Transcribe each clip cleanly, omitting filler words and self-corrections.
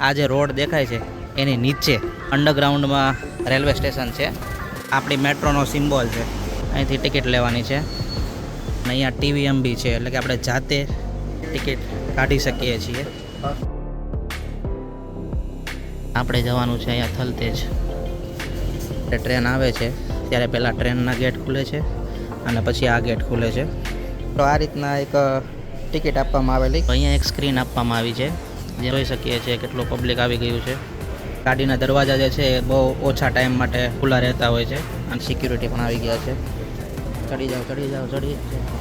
આ જે રોડ દેખાય છે એની નીચે અંડરગ્રાઉન્ડમાં રેલવે સ્ટેશન છે. આપણી મેટ્રોનો સિમ્બોલ છે. અહીંથી ટિકિટ લેવાની છે અને અહીંયા ટીવીએમ બી છે, એટલે કે આપણે જાતે ટિકિટ કાઢી શકીએ છીએ. આપણે જવાનું છે અહીંયા થલતેજ. ટ્રેન આવે છે ત્યારે પહેલાં ટ્રેનના ગેટ ખુલે છે અને પછી આ ગેટ ખુલે છે. તો આ રીતના એક ટિકિટ આપવામાં આવેલી. અહીંયા એક સ્ક્રીન આપવામાં આવી છે, જે જોઈ શકીએ છીએ કેટલું પબ્લિક આવી ગયું છે. ગાડીના દરવાજા જે છે એ બહુ ઓછા ટાઈમ માટે ખુલ્લા રહેતા હોય છે અને સિક્યુરિટી પણ આવી ગયા છે. ચડી જાઓ, ચડી જાઓ, ચડી જાઓ.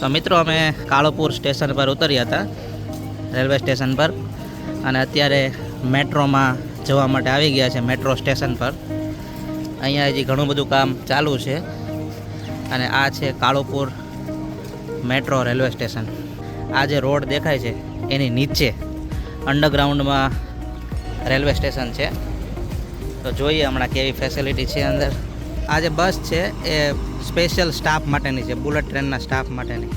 તો મિત્રો, અમે કાળોપુર સ્ટેશન પર ઉતર્યા હતા, રેલવે સ્ટેશન પર, અને અત્યારે મેટ્રોમાં જવા માટે આવી ગયા છે, મેટ્રો સ્ટેશન પર. અહીંયા હજી ઘણું બધું કામ ચાલુ છે અને આ છે કાળોપુર મેટ્રો રેલવે સ્ટેશન. આ જે રોડ દેખાય છે એની નીચે અંડરગ્રાઉન્ડમાં રેલવે સ્ટેશન છે. તો જોઈએ હમણાં કેવી ફેસિલિટી છે અંદર. આ જે બસ છે એ સ્પેશિયલ સ્ટાફ માટેની છે, બુલેટ ટ્રેનના સ્ટાફ માટેની.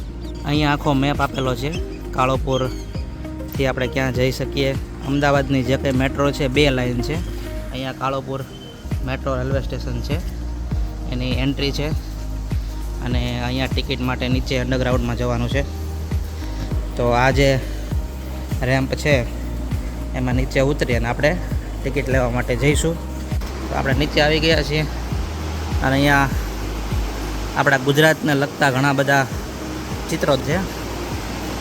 અહીંયા આખો મેપ આપેલો છે કાળોપુરથી આપણે ક્યાં જઈ શકીએ. અમદાવાદની જે કંઈ મેટ્રો છે 2 લાઇન છે. અહીંયા કાળોપુર મેટ્રો રેલવે સ્ટેશન છે, એની એન્ટ્રી છે અને અહીંયા ટિકિટ માટે નીચે અંડરગ્રાઉન્ડમાં જવાનું છે. તો આ જે રેમ્પ છે એમાં નીચે ઉતરી અને આપણે ટિકિટ લેવા માટે જઈશું. તો આપણે નીચે આવી ગયા છીએ અને અહીંયા આપણા ગુજરાતને લગતા ઘણા બધા ચિત્રો છે.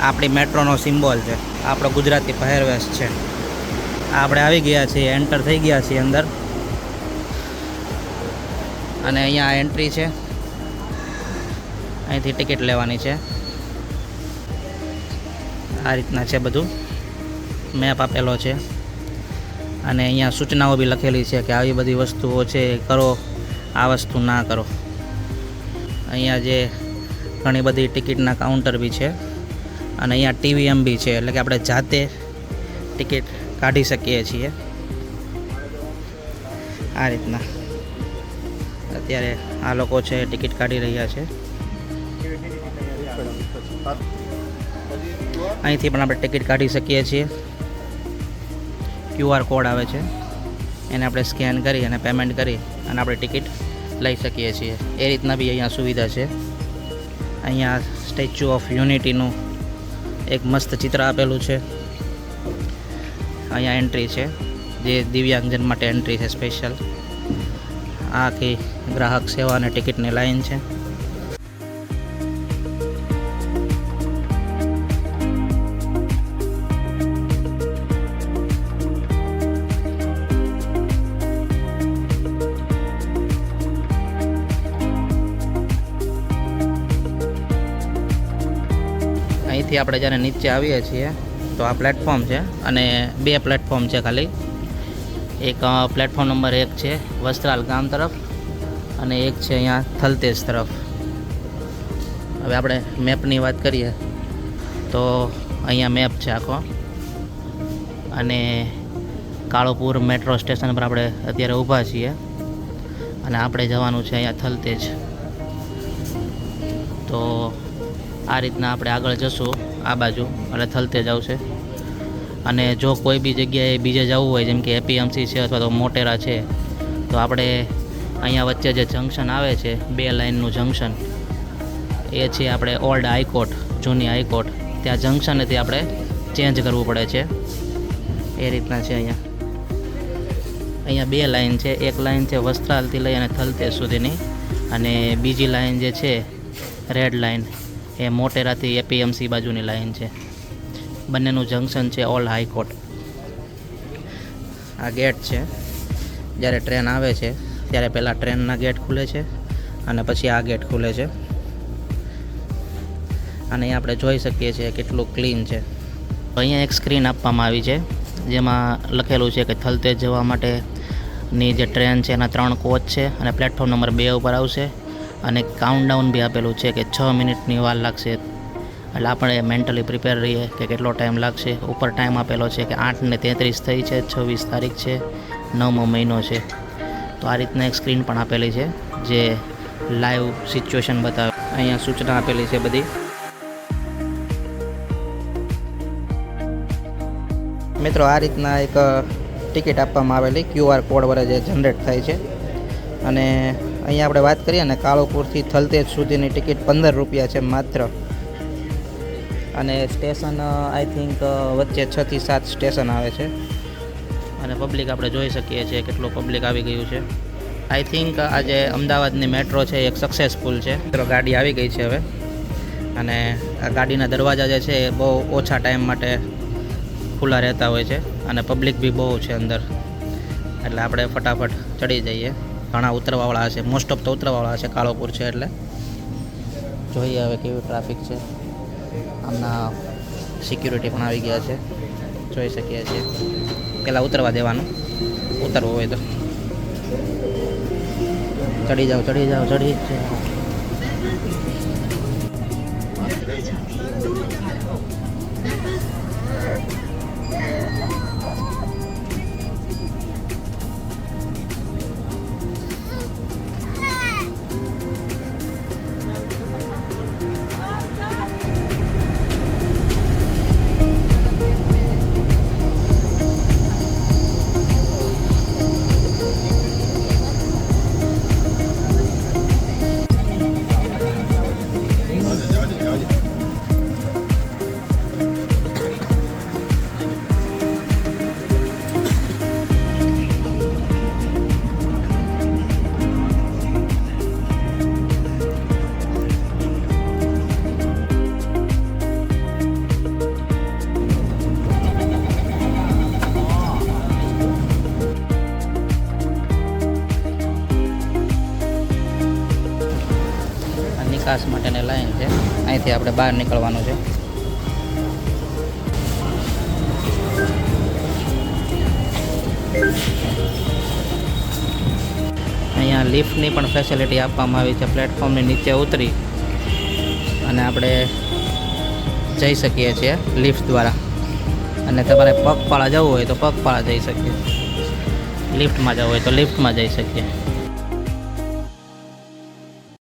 આપણી મેટ્રોનો સિમ્બોલ છે, આપણો ગુજરાતી પહેરવેશ છે. આપણે આવી ગયા છીએ, એન્ટર થઈ ગયા છીએ અંદર અને અહીંયા એન્ટ્રી છે. અહીંથી ટિકિટ લેવાની છે. આ રીતના છે બધું, મેપ આપેલો છે અને અહીંયા સૂચનાઓ બી લખેલી છે કે આવી બધી વસ્તુઓ છે એ કરો, આ વસ્તુ ના કરો. અહીંયા જે ઘણી બધી ટિકિટના કાઉન્ટર બી છે અને અહીંયા ટીવીએમ બી છે, એટલે કે આપણે જાતે ટિકિટ કાઢી શકીએ છીએ. આ રીતના અત્યારે આ લોકો છે ટિકિટ કાઢી રહ્યા છે. અહીંથી પણ આપણે ટિકિટ કાઢી શકીએ છીએ. QR કોડ આવે છે, એને આપણે સ્કેન કરી અને પેમેન્ટ કરી અને આપણે ટિકિટ લઈ શકીએ છીએ. એ રીતના બી અહીંયા સુવિધા છે. અહીંયા સ્ટેચ્યુ ઓફ યુનિટીનું એક મસ્ત ચિત્ર આપેલું છે. અહીંયા એન્ટ્રી છે, જે દિવ્યાંગજન માટે એન્ટ્રી છે સ્પેશિયલ. આ આખી ગ્રાહક સેવા અને ટિકિટની લાઈન છે. અહીંથી આપણે જ્યારે નીચે આવીએ છીએ તો આ પ્લેટફોર્મ છે અને 2 પ્લેટફોર્મ છે ખાલી. એક પ્લેટફોર્મ નંબર 1 છે વસ્ત્રાલ ગામ તરફ અને એક છે અહીંયા થલતેજ તરફ. હવે આપણે મેપની વાત કરીએ તો અહીંયા મેપ છે આખો અને કાળોપુર મેટ્રો સ્ટેશન પર આપણે અત્યારે ઊભા છીએ અને આપણે જવાનું છે અહીંયા થલતેજ. તો આ રીતના આપણે આગળ જશું આ બાજુ એટલે થલતેજ આવશે. અને જો કોઈ બી જગ્યાએ બીજે જવું હોય, જેમ કે એપીએમસી છે અથવા તો મોટેરા છે, તો આપણે અહીંયા વચ્ચે જે જંકશન આવે છે 2 લાઇનનું જંકશન, એ છે આપણે ઓલ્ડ હાઈકોર્ટ, જૂની હાઈકોર્ટ. ત્યાં જંકશનેથી આપણે ચેન્જ કરવું પડે છે. એ રીતના છે. અહીંયા 2 લાઇન છે. એક લાઇન છે વસ્ત્રાલથી લઈ અને થલતેજ સુધીની અને બીજી લાઇન જે છે રેડ લાઇન એ મોટેરાથી એપીએમસી બાજુની લાઈન છે. બંનેનું જંકશન છે ઓલ્ડ હાઈકોર્ટ. આ ગેટ છે. જ્યારે ટ્રેન આવે છે ત્યારે પહેલાં ટ્રેનના ગેટ ખુલે છે અને પછી આ ગેટ ખુલે છે. અને અહીં આપણે જોઈ શકીએ છીએ કેટલું ક્લીન છે. અહીંયા એક સ્ક્રીન આપવામાં આવી છે જેમાં લખેલું છે કે થલતેજ જવા માટેની જે ટ્રેન છે એના 3 કોચ છે અને પ્લેટફોર્મ નંબર 2 ઉપર આવશે અને કાઉન્ટડાઉન બી આપેલું છે કે 6 મિનિટની વાર લાગશે એટલે આપણે મેન્ટલી પ્રિપેર રહીએ કે કેટલો ટાઈમ લાગશે. ઉપર ટાઈમ આપેલો છે કે 8:33 થઈ છે, 26 તારીખ છે, 9મો મહિનો છે. તો આ રીતના એક સ્ક્રીન પણ આપેલી છે જે લાઈવ સિચ્યુએશન બતાવે. અહીંયા સૂચના આપેલી છે બધી. મિત્રો આ રીતના એક ટિકિટ આપવામાં આવેલી QR કોડ વડે જે જનરેટ થાય છે. અને અહીંયા આપણે વાત કરીએ ને, કાળુપુરથી થલતેજ સુધીની ટિકિટ 15 રૂપિયા છે માત્ર. અને સ્ટેશન આઈ થિંક વચ્ચે 6 થી 7 સ્ટેશન આવે છે. અને પબ્લિક આપણે જોઈ શકીએ છીએ કેટલું પબ્લિક આવી ગયું છે. આઈ થિંક આજે અમદાવાદની મેટ્રો છે એક સક્સેસફુલ છે. મિત્રો ગાડી આવી ગઈ છે હવે. અને આ ગાડીના દરવાજા જે છે એ બહુ ઓછા ટાઈમ માટે ખુલ્લા રહેતા હોય છે. અને પબ્લિક બી બહુ છે અંદર, એટલે આપણે ફટાફટ ચડી જઈએ. ઘણા ઉતરવાવાળા હશે, મોસ્ટ ઓફ તો ઉતરવાવાળા હશે, કાળુપુર છે એટલે. જોઈએ હવે કેવી ટ્રાફિક છે. આમના સિક્યુરિટી પણ આવી ગયા છે, જોઈ શકીએ છીએ. પહેલાં ઉતરવા દેવાનું, ઉતરવું હોય તો. ચડી જાઓ, ચડી જાઓ, ચડી જાઓ. નિકાસ માટેની લાઈન છે, અહીંથી આપણે બહાર નીકળવાનું છે. અહીંયા લિફ્ટની પણ ફેસિલિટી આપવામાં આવી છે. પ્લેટફોર્મની નીચે ઉતરી અને આપણે જઈ શકીએ છીએ લિફ્ટ દ્વારા. અને તમારે પગપાળા જવું હોય તો પગપાળા જઈ શકીએ, લિફ્ટમાં જવું હોય તો લિફ્ટમાં જઈ શકીએ.